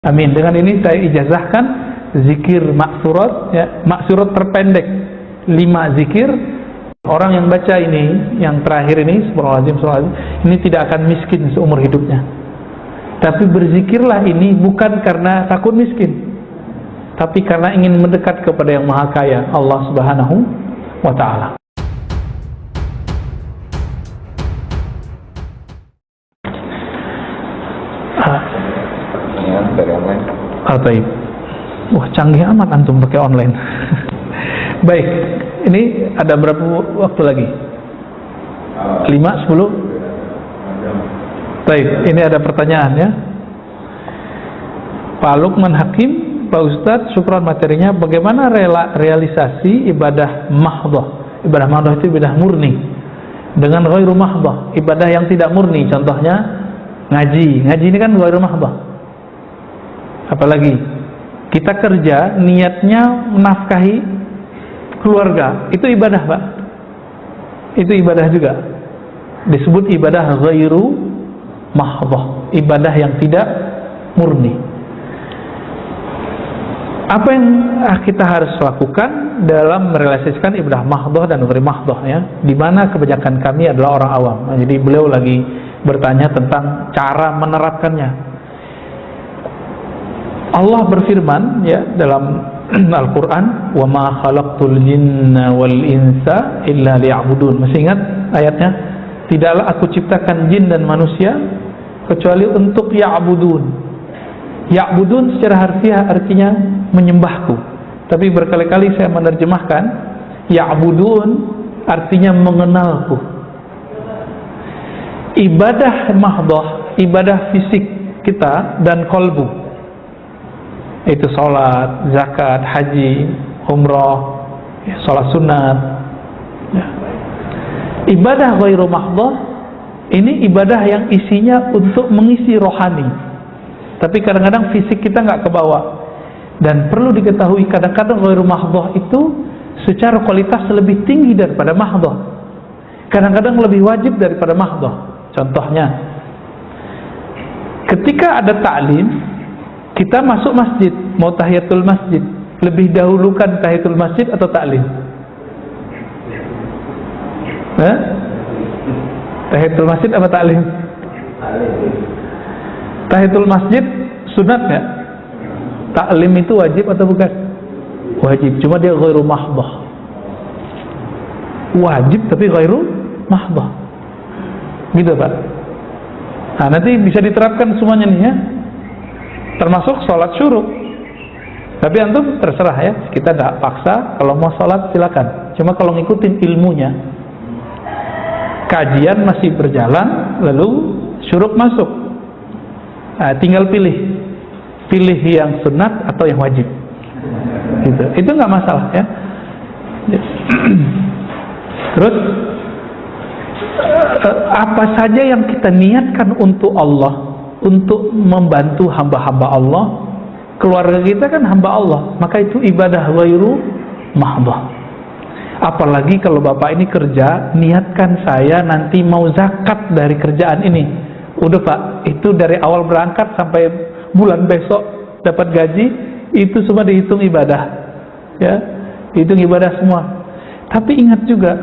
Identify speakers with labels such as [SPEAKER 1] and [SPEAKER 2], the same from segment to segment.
[SPEAKER 1] Amin. Dengan ini saya ijazahkan zikir maksurat, ya, maksurat terpendek 5 zikir. Orang yang baca ini, yang terakhir ini, subhanallah, ini tidak akan miskin seumur hidupnya. Tapi berzikirlah ini bukan karena takut miskin, tapi karena ingin mendekat kepada yang Maha Kaya, Allah Subhanahu wa Ta'ala.
[SPEAKER 2] Dari online.
[SPEAKER 1] Baik. Wah, canggih amat antum pakai online. Baik, ini ada berapa waktu lagi? 5, 10? Baik, ini ada pertanyaan ya. Pak Lukman Hakim, Pak Ustadz, syukran materinya. Bagaimana realisasi ibadah mahdhah? Ibadah mahdhah itu ibadah murni dengan ghairu mahdhah, ibadah yang tidak murni. Contohnya ngaji. Ngaji ini kan ghairu mahdhah. Apalagi kita kerja niatnya menafkahi keluarga, itu ibadah, Pak. Itu ibadah juga. Disebut ibadah ghairu mahdhah, ibadah yang tidak murni. Apa yang kita harus lakukan dalam merealisasikan ibadah mahdhah dan ghairu mahdhah, ya? Di mana kebanyakan kami adalah orang awam. Nah, jadi beliau lagi bertanya tentang cara menerapkannya. Allah berfirman ya dalam Al-Quran, wa ma khalaqtul jinna wal insa illa liya'budun. Masih ingat ayatnya? Tidaklah aku ciptakan jin dan manusia kecuali untuk ya'budun. Ya'budun secara harfiah artinya menyembahku, tapi berkali-kali saya menerjemahkan ya'budun artinya mengenalku. Ibadah mahdhah, ibadah fisik kita dan qalbu, itu sholat, zakat, haji, umrah, ya, sholat sunat, ya. Ibadah ghairu mahdhah ini ibadah yang isinya untuk mengisi rohani, tapi kadang-kadang fisik kita nggak kebawa. Dan perlu diketahui, kadang-kadang ghairu mahdhah itu secara kualitas lebih tinggi daripada mahdhah, kadang-kadang lebih wajib daripada mahdhah. Contohnya, ketika ada ta'lim, kita masuk masjid, mau tahiyatul masjid, lebih dahulukan tahiyatul masjid atau ta'lim? Tahiyatul masjid apa ta'lim? Tahiyatul masjid sunat nggak? Ta'lim itu wajib atau bukan? Wajib, cuma dia ghairu mahdhah. Wajib tapi ghairu mahdhah, gitu Pak. Nah, nanti bisa diterapkan semuanya nih ya, termasuk sholat syuruk. Tapi antum terserah ya, kita nggak paksa. Kalau mau sholat silakan, cuma kalau ngikutin ilmunya, kajian masih berjalan lalu syuruk masuk, nah, tinggal pilih yang sunat atau yang wajib, gitu. Itu nggak masalah ya. Terus apa saja yang kita niatkan untuk Allah, untuk membantu hamba-hamba Allah, keluarga kita kan hamba Allah, maka itu ibadah ghairu mahdhah. Apalagi kalau bapak ini kerja, niatkan saya nanti mau zakat dari kerjaan ini. Udah Pak, itu dari awal berangkat sampai bulan besok dapat gaji, itu semua dihitung ibadah, ya, dihitung ibadah semua. Tapi ingat juga,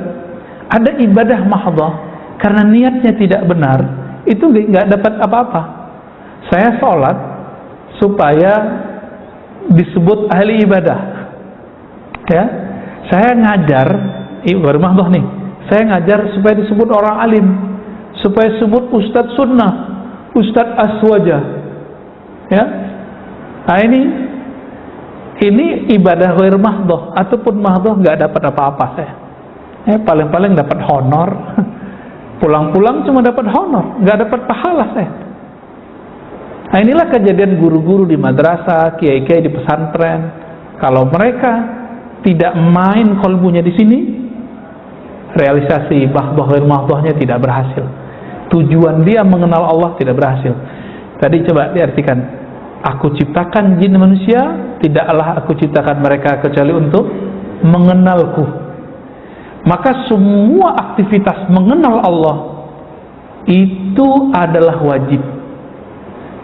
[SPEAKER 1] ada ibadah mahdhah karena niatnya tidak benar, itu nggak dapat apa-apa. Saya sholat supaya disebut ahli ibadah, ya. Saya ngajar, baru mahdhah nih. Saya ngajar supaya disebut orang alim, supaya disebut ustadz sunnah, ustadz aswaja, ya. Nah ini ibadah ghair mahdhah, ataupun mahdhah nggak dapat apa-apa saya. Paling-paling dapat honor, pulang-pulang cuma dapat honor, nggak dapat pahala saya. Nah, inilah kejadian guru-guru di madrasah, kiai-kiai di pesantren. Kalau mereka tidak main kolbunya di sini, realisasi mahdhahnya tidak berhasil. Tujuan dia mengenal Allah tidak berhasil. Tadi coba diartikan, aku ciptakan jin manusia, tidaklah aku ciptakan mereka kecuali untuk mengenalku. Maka semua aktivitas mengenal Allah itu adalah wajib.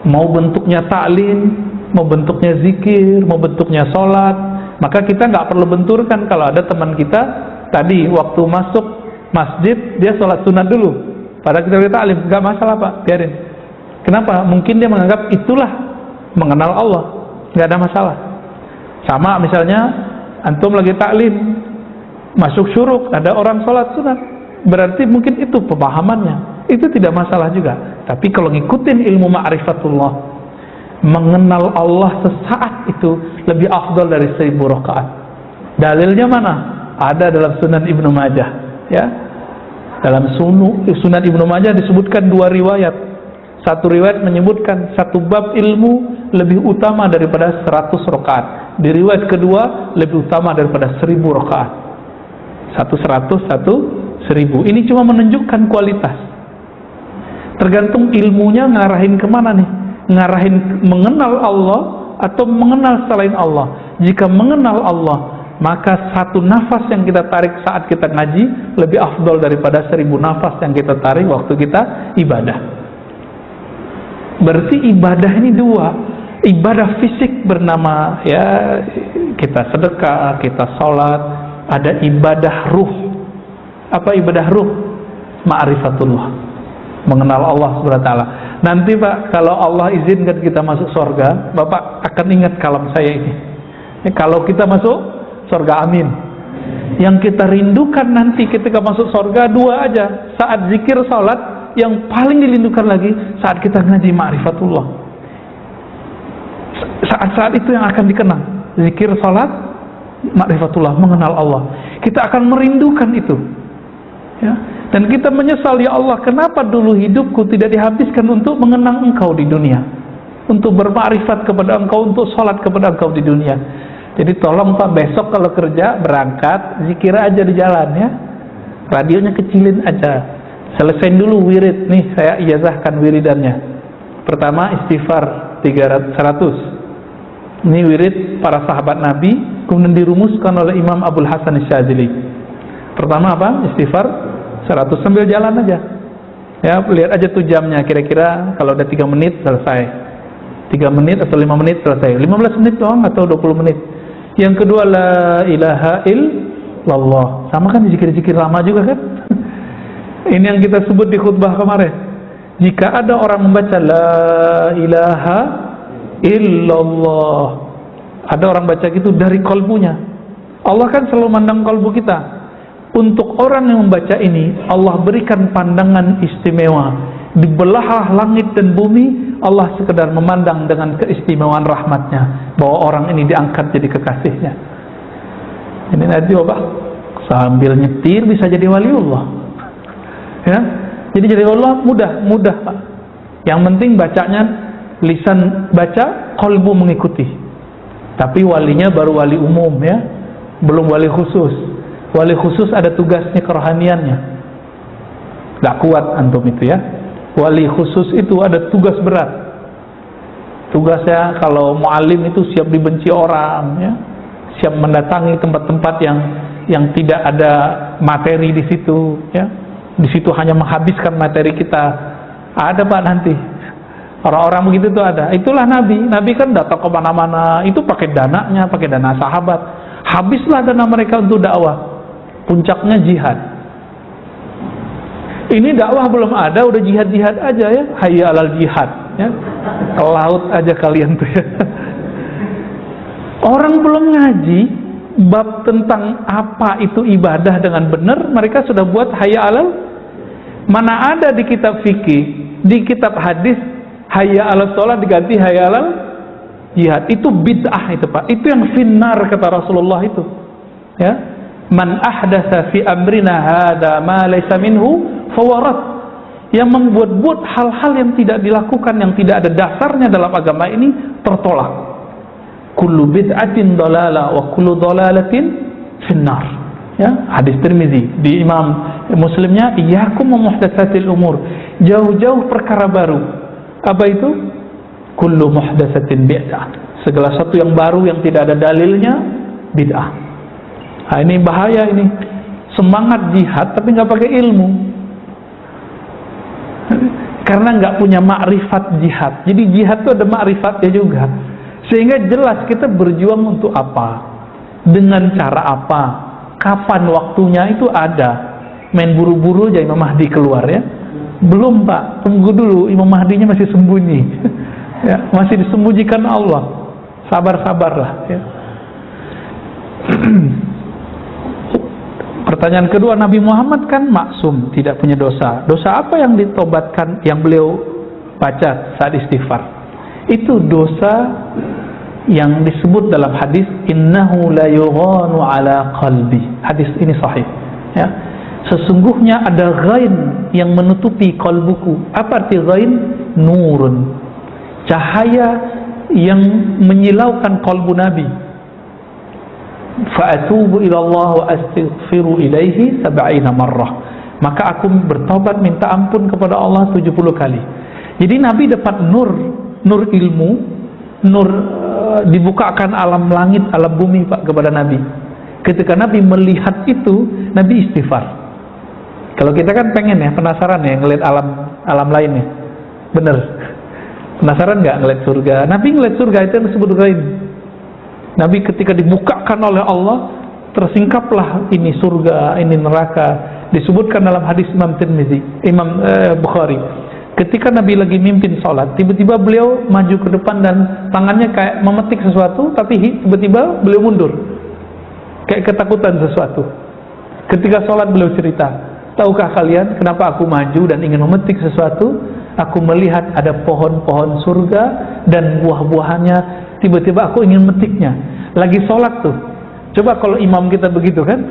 [SPEAKER 1] Mau bentuknya ta'lim, mau bentuknya zikir, mau bentuknya sholat, maka kita nggak perlu benturkan. Kalau ada teman kita tadi waktu masuk masjid dia sholat sunat dulu, padahal kita berkata alim, nggak masalah Pak, biarin. Kenapa? Mungkin dia menganggap itulah mengenal Allah, nggak ada masalah. Sama misalnya antum lagi taklim, masuk syuruk, ada orang sholat sunat, berarti mungkin itu pemahamannya, itu tidak masalah juga. Tapi kalau ngikutin ilmu ma'rifatullah, mengenal Allah sesaat itu lebih afdal dari 1000 rakaat. Dalilnya mana? Ada dalam Sunan Ibnu Majah, ya. Dalam Sunan Ibnu Majah disebutkan 2 riwayat. Satu riwayat menyebutkan satu bab ilmu lebih utama daripada 100 rakaat. Di riwayat kedua lebih utama daripada 1000 rakaat. Satu 100, satu 1000. Ini cuma menunjukkan kualitas. Tergantung ilmunya ngarahin kemana nih? Ngarahin mengenal Allah atau mengenal selain Allah. Jika mengenal Allah, maka satu nafas yang kita tarik saat kita ngaji lebih afdol daripada 1000 nafas yang kita tarik waktu kita ibadah. Berarti ibadah ini 2. Ibadah fisik bernama ya kita sedekah, kita sholat. Ada ibadah ruh. Apa ibadah ruh? Ma'rifatullah, mengenal Allah SWT. Nanti Pak, kalau Allah izinkan kita masuk surga, Bapak akan ingat kalam saya ini. Kalau kita masuk surga, amin. Yang kita rindukan nanti ketika masuk surga 2 aja. Saat zikir salat, yang paling dirindukan lagi saat kita ngaji ma'rifatullah. Saat-saat itu yang akan dikenang. Zikir salat, ma'rifatullah, mengenal Allah. Kita akan merindukan itu. Ya. Dan kita menyesal, ya Allah, kenapa dulu hidupku tidak dihabiskan untuk mengenang Engkau di dunia, untuk bermakrifat kepada Engkau, untuk sholat kepada Engkau di dunia. Jadi tolong Pak, besok kalau kerja berangkat zikir aja di jalan ya, radionya kecilin aja, selesain dulu wirid. Nih saya ijazahkan wiridannya. Pertama istighfar 100. Ini wirid para sahabat Nabi, kemudian dirumuskan oleh Imam Abdul Hasan Syadzili. Pertama apa? Istighfar 100, sambil jalan aja ya, lihat aja tuh jamnya, kira-kira kalau udah 3 menit selesai, 3 menit atau 5 menit selesai, 15 menit doang atau 20 menit. Yang kedua, la ilaha illallah, sama kan zikir-zikir lama juga kan. Ini yang kita sebut di khutbah kemarin. Jika ada orang membaca la ilaha illallah, ada orang baca gitu dari kalbunya, Allah kan selalu mandang kalbu kita. Untuk orang yang membaca ini, Allah berikan pandangan istimewa. Di belahan langit dan bumi, Allah sekedar memandang dengan keistimewaan rahmatnya, bahwa orang ini diangkat jadi kekasihnya. Ini nanti Bapak sambil nyetir bisa jadi waliullah ya. Jadi waliullah mudah Pak. Yang penting bacanya lisan baca, qalbu mengikuti. Tapi walinya baru wali umum ya, belum wali khusus. Wali khusus ada tugasnya, kerohaniannya. Gak kuat antum itu ya. Wali khusus itu ada tugas berat. Tugasnya kalau mu'alim itu siap dibenci orang ya, siap mendatangi tempat-tempat yang tidak ada materi di situ ya. Di situ hanya menghabiskan materi kita. Ada Pak nanti orang-orang begitu tuh ada. Itulah Nabi. Nabi kan datang ke mana-mana itu pakai dananya, pakai dana sahabat. Habislah dana mereka untuk dakwah. Puncaknya jihad. Ini dakwah belum ada, udah jihad-jihad aja ya. Hayya alal jihad ya. Ke laut aja kalian tuh ya. Orang belum ngaji bab tentang apa itu ibadah dengan benar, mereka sudah buat hayya alal. Mana ada di kitab fikih, di kitab hadis hayya alal sholat diganti hayya alal jihad. Itu bid'ah itu Pak. Itu yang finnar kata Rasulullah itu ya. Man ahdatsa fi amrina hadza ma laysa minhu fawarat. Yang membuat-buat hal-hal yang tidak dilakukan, yang tidak ada dasarnya dalam agama ini, tertolak. Kullu bid'atin dalalah wa kullu dalalatin finnar ya. Hadis Tirmizi. Di Imam Muslimnya, iyyakum wa muhdatsatil umur, jauh-jauh perkara baru. Apa itu? Kullu muhdatsatin bid'ah, segala sesuatu yang baru yang tidak ada dalilnya bid'ah. Nah, ini bahaya ini. Semangat jihad tapi nggak pakai ilmu. Karena nggak punya makrifat jihad. Jadi jihad itu ada makrifatnya juga. Sehingga jelas kita berjuang untuk apa, dengan cara apa, kapan waktunya itu ada. Main buru-buru aja Imam Mahdi keluar ya. Belum Pak, tunggu dulu, Imam Mahdinya masih sembunyi. Ya, masih disembunyikan Allah. Sabar-sabarlah ya. Pertanyaan kedua, Nabi Muhammad kan maksum, tidak punya dosa. Dosa apa yang ditobatkan, yang beliau baca saat istighfar? Itu dosa yang disebut dalam hadis, innahu la yughanu ala qalbi. Hadis ini sahih ya. Sesungguhnya ada ghain yang menutupi kalbuku. Apa arti ghain? Nurun, cahaya yang menyilaukan kalbu Nabi. Fa'atubu ilallah wa astaghfiru ilaihi 70 marrah. Maka aku bertobat minta ampun kepada Allah 70 kali. Jadi Nabi dapat nur ilmu, nur dibukakan alam langit, alam bumi Pak kepada Nabi. Ketika Nabi melihat itu, Nabi istighfar. Kalau kita kan pengen ya, penasaran ya ngelihat alam lainnya. Bener. Penasaran nggak ngelihat surga? Nabi ngelihat surga itu yang disebut ghaib. Nabi ketika dibukakan oleh Allah, tersingkaplah ini surga, ini neraka. Disebutkan dalam hadis Imam Tirmizi, Imam Bukhari. Ketika Nabi lagi mimpin sholat, tiba-tiba beliau maju ke depan dan tangannya kayak memetik sesuatu, tapi tiba-tiba beliau mundur, kayak ketakutan sesuatu. Ketika sholat beliau cerita, tahukah kalian kenapa aku maju dan ingin memetik sesuatu? Aku melihat ada pohon-pohon surga dan buah-buahannya, tiba-tiba aku ingin memetiknya. Lagi sholat tuh. Coba kalau imam kita begitu kan,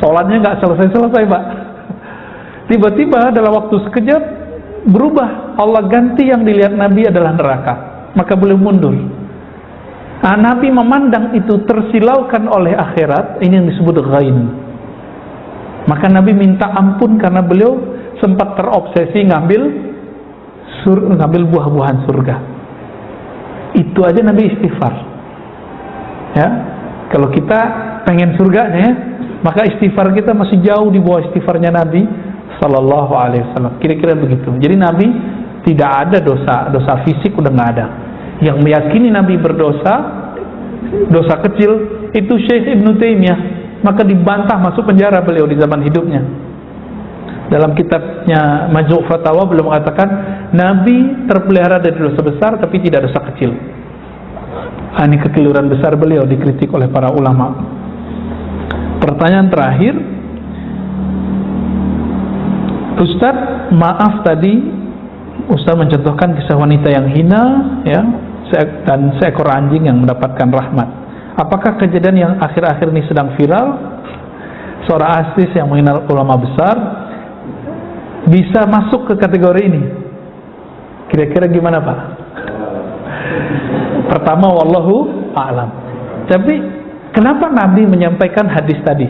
[SPEAKER 1] sholatnya nggak selesai-selesai Pak. Tiba-tiba dalam waktu sekejap berubah, Allah ganti yang dilihat Nabi adalah neraka. Maka beliau mundur. Nah, Nabi memandang itu tersilaukan oleh akhirat. Ini yang disebut ghain. Maka Nabi minta ampun karena beliau sempat terobsesi ngambil buah-buahan surga. Itu aja Nabi istighfar. Ya, kalau kita pengen surganya ya, maka istighfar kita masih jauh di bawah istighfarnya Nabi Sallallahu Alaihi Wasallam. Kira-kira begitu. Jadi Nabi tidak ada dosa fisik udah nggak ada. Yang meyakini Nabi berdosa, dosa kecil itu Syekh Ibnu Taimiyah. Maka dibantah, masuk penjara beliau di zaman hidupnya. Dalam kitabnya Majmu' Fatawa beliau mengatakan Nabi terpelihara dari dosa besar tapi tidak dosa kecil. Ini kekeliruan besar beliau, dikritik oleh para ulama. Pertanyaan terakhir, Ustaz, maaf tadi Ustaz mencontohkan kisah wanita yang hina ya, dan seekor anjing yang mendapatkan rahmat. Apakah kejadian yang akhir-akhir ini sedang viral, seorang artis yang mengenal ulama besar bisa masuk ke kategori ini? Kira-kira gimana Pak? Pertama, wallahu a'lam. Tapi kenapa Nabi menyampaikan hadis tadi?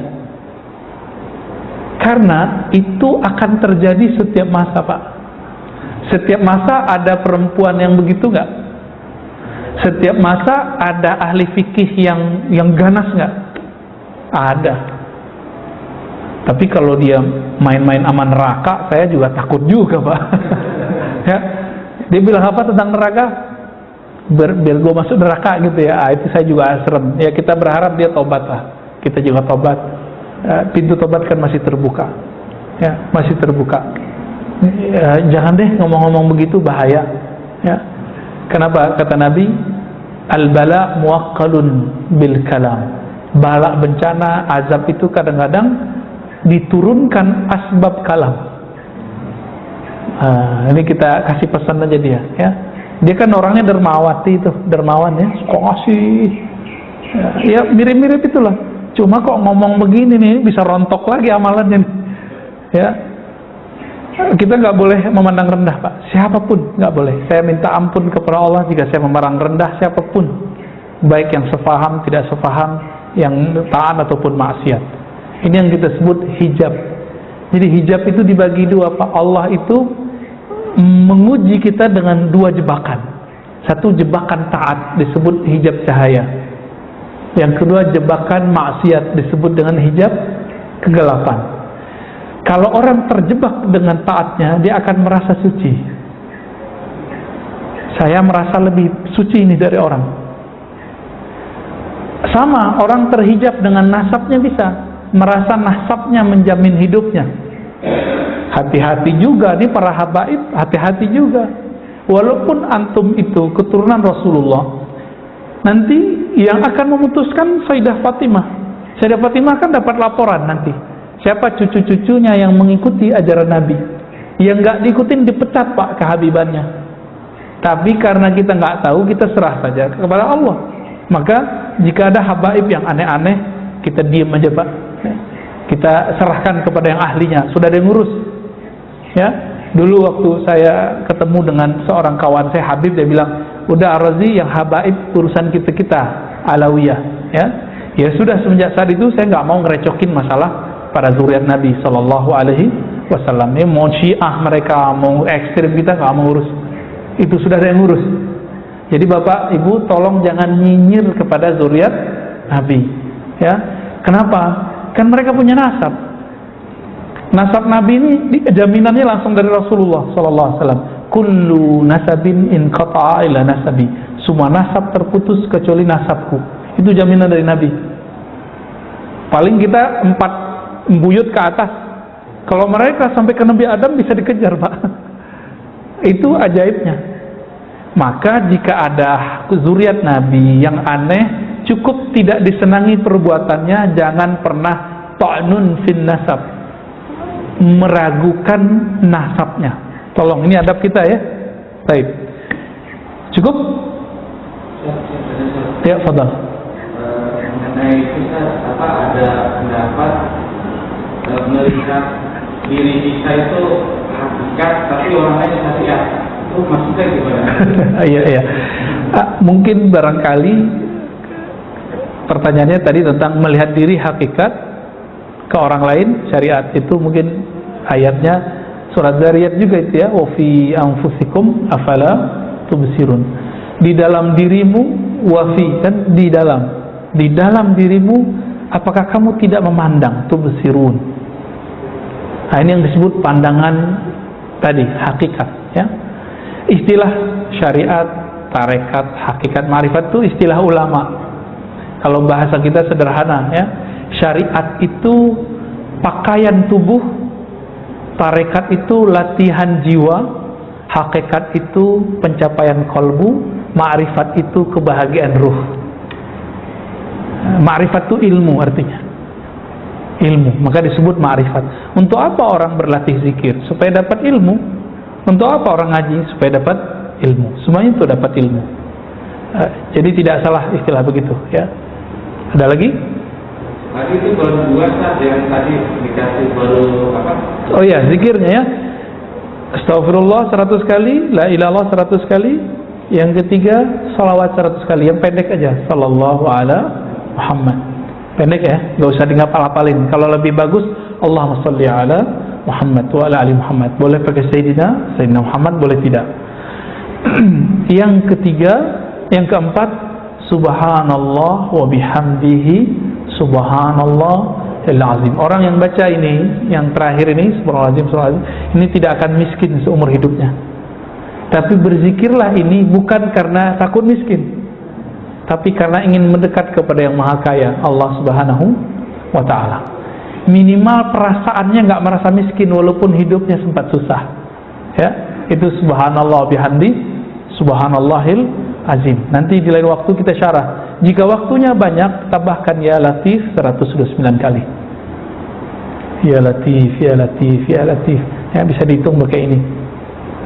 [SPEAKER 1] Karena itu akan terjadi setiap masa Pak. Setiap masa ada perempuan yang begitu nggak? Setiap masa ada ahli fikih yang ganas nggak? Ada. Tapi kalau dia main-main aman neraka, saya juga takut juga Pak. Ya, dia bilang apa tentang neraka? Biar gue masuk neraka gitu ya. Itu saya juga serem. Ya kita berharap dia tobat lah. Kita juga tobat. Pintu tobat kan masih terbuka. Ya, masih terbuka. Jangan deh ngomong-ngomong begitu, bahaya. Ya. Kenapa? Kata Nabi, al-bala muwaqqalun bil kalam. Bala, bencana, azab itu kadang-kadang diturunkan asbab kalam. Ini kita kasih pesan aja dia ya. Dia kan orangnya dermawati itu, dermawan ya, suka ngasih ya, mirip-mirip itulah. Cuma kok ngomong begini nih, bisa rontok lagi amalannya ya. Kita nggak boleh memandang rendah Pak, siapapun nggak boleh. Saya minta ampun kepada Allah jika saya memandang rendah siapapun, baik yang sefaham, tidak sefaham, yang taat ataupun maksiat. Ini yang kita sebut hijab. Jadi hijab itu dibagi dua Pak. Allah itu menguji kita dengan dua jebakan. Satu jebakan taat disebut hijab cahaya. Yang kedua jebakan maksiat disebut dengan hijab kegelapan. Kalau orang terjebak dengan taatnya, dia akan merasa suci. Saya merasa lebih suci ini dari orang. Sama, orang terhijab dengan nasabnya bisa merasa nasabnya menjamin hidupnya. Hati-hati juga nih para habaib, hati-hati juga. Walaupun antum itu keturunan Rasulullah, nanti yang akan memutuskan Sayyidah Fatimah. Sayyidah Fatimah kan dapat laporan nanti siapa cucu-cucunya yang mengikuti ajaran Nabi. Yang nggak diikutin dipecat pak kehabibannya. Tapi karena kita nggak tahu, kita serah saja kepada Allah. Maka jika ada habaib yang aneh-aneh, kita diam aja pak. Kita serahkan kepada yang ahlinya. Sudah ada yang ngurus. Ya, dulu waktu saya ketemu dengan seorang kawan saya Habib, dia bilang, udah Ar-Razi yang habaib urusan kita Alawiyah. Ya sudah, semenjak saat itu saya nggak mau ngerecokin masalah para zuriat Nabi Sallallahu Alaihi Wasallam. Ini mau Syiah mereka, mau ekstrim, kita nggak mau urus. Itu sudah ada yang ngurus. Jadi bapak ibu tolong jangan nyinyir kepada zuriat Nabi. Ya, kenapa? Kan mereka punya nasab. Nasab Nabi ini jaminannya langsung dari Rasulullah Sallallahu Alaihi Wasallam. Kullu nasabin in qata'a ila nasabi. Semua nasab terputus kecuali nasabku. Itu jaminan dari Nabi. Paling kita 4 buyut ke atas. Kalau mereka sampai ke Nabi Adam bisa dikejar pak. Itu ajaibnya. Maka jika ada zuriat Nabi yang aneh, cukup tidak disenangi perbuatannya, jangan pernah ta'nun fin nasab, meragukan nasabnya. Tolong, ini adab kita ya. Baik. Cukup? Ya, fadal.
[SPEAKER 2] Mengenai kita ada pendapat melihat diri kita itu hakikat, tapi orang lain hakikat. Itu maksudnya gimana?
[SPEAKER 1] Iya. Mungkin barangkali pertanyaannya tadi tentang melihat diri hakikat ke orang lain, syariat itu mungkin ayatnya surat Zariyat juga itu ya, wa fi anfusikum afala tubsirun. Di dalam dirimu, wa fi, kan di dalam dirimu, apakah kamu tidak memandang? Tubsirun. Nah, ini yang disebut pandangan tadi, hakikat ya. Istilah syariat, tarekat, hakikat, ma'rifat itu istilah ulama. Kalau bahasa kita sederhana ya, syariat itu pakaian tubuh, tarekat itu latihan jiwa, hakikat itu pencapaian kolbu, ma'rifat itu kebahagiaan ruh. Ma'rifat itu ilmu artinya. Ilmu, maka disebut ma'rifat. Untuk apa orang berlatih zikir? Supaya dapat ilmu. Untuk apa orang ngaji? Supaya dapat ilmu. Semuanya itu dapat ilmu. Jadi tidak salah istilah begitu ya. Ada lagi?
[SPEAKER 2] Tadi itu baru 2 saja yang tadi dikasih baru apa?
[SPEAKER 1] Oh ya, zikirnya ya. Astagfirullah 100 kali, la ilaha illallah 100 kali. Yang ketiga, salawat 100 kali. Yang pendek aja, sallallahu ala Muhammad. Pendek ya, gak usah ngapal-hafalin. Kalau lebih bagus, Allahumma sholli ala Muhammad wa ala ali Muhammad. Boleh pakai Sayyidina Muhammad, boleh tidak. Yang ketiga, yang keempat, subhanallah wa bihamdihi subhanallah al-azim. Orang yang baca ini, yang terakhir ini, subhanallah, ini tidak akan miskin seumur hidupnya. Tapi berzikirlah ini bukan karena takut miskin, tapi karena ingin mendekat kepada yang maha kaya, Allah subhanahu wa ta'ala. Minimal perasaannya nggak merasa miskin walaupun hidupnya sempat susah ya. Itu subhanallah bihamdi subhanallahil azim. Nanti di lain waktu kita syarah. Jika waktunya banyak, tambahkan ya latif 129 kali. Ya latif, ya latif, ya latif ya, bisa dihitung pakai ini.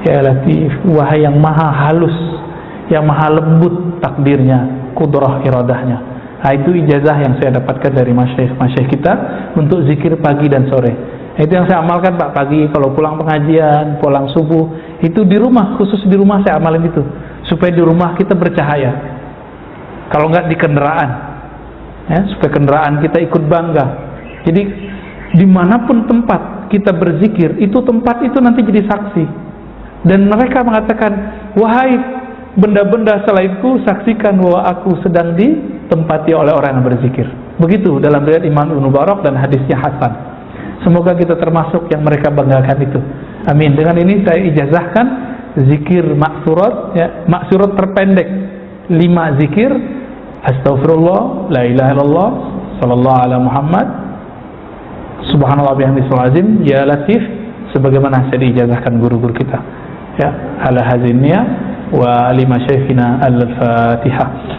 [SPEAKER 1] Ya latif, wahai yang maha halus, yang maha lembut takdirnya, kudrah iradahnya. Nah, itu ijazah yang saya dapatkan dari masyayikh kita untuk zikir pagi dan sore. Itu yang saya amalkan pak, pagi kalau pulang pengajian, pulang subuh, itu di rumah, khusus di rumah saya amalin itu, supaya di rumah kita bercahaya. Kalau nggak di kendaraan ya, supaya kendaraan kita ikut bangga. Jadi dimanapun tempat kita berzikir, itu tempat itu nanti jadi saksi. Dan mereka mengatakan, wahai benda-benda selainku, saksikan bahwa aku sedang ditempati oleh orang yang berzikir. Begitu dalam riwayat Imam Ibnu Barak dan hadisnya hasan. Semoga kita termasuk yang mereka banggakan itu. Amin. Dengan ini saya ijazahkan zikir maksurat, ya, maksurat terpendek 5 zikir, astaghfirullah, la ilaha illallah, sallallahu ala Muhammad, subhanallah bihamdihi azim, ya latif, sebagaimana saya diijazahkan guru-guru kita, ya, ala hazinnya wa lima syekhina al-fatihah.